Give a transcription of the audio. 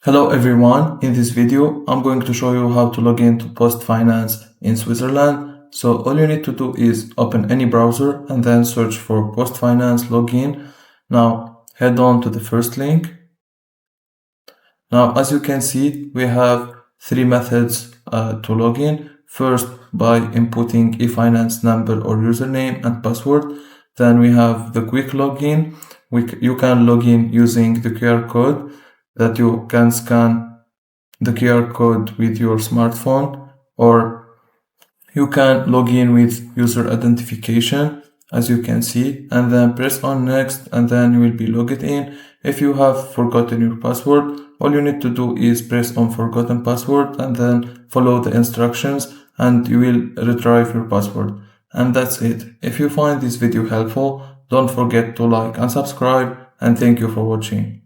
Hello everyone, in this video I'm going to show you how to log in to PostFinance in Switzerland. So all you need to do is open any browser and then search for PostFinance login. Now head on to the first link. Now as you can see, we have three methods to log in. First, by inputting e-finance number or username and password. Then we have the quick login. You can log in using the QR code that you can scan the QR code with your smartphone, or you can log in with user identification as you can see, and then press on next, and then you will be logged in. If you have forgotten your password, all you need to do is press on forgotten password and then follow the instructions and you will retrieve your password. And that's it. If you find this video helpful, don't forget to like and subscribe, and thank you for watching.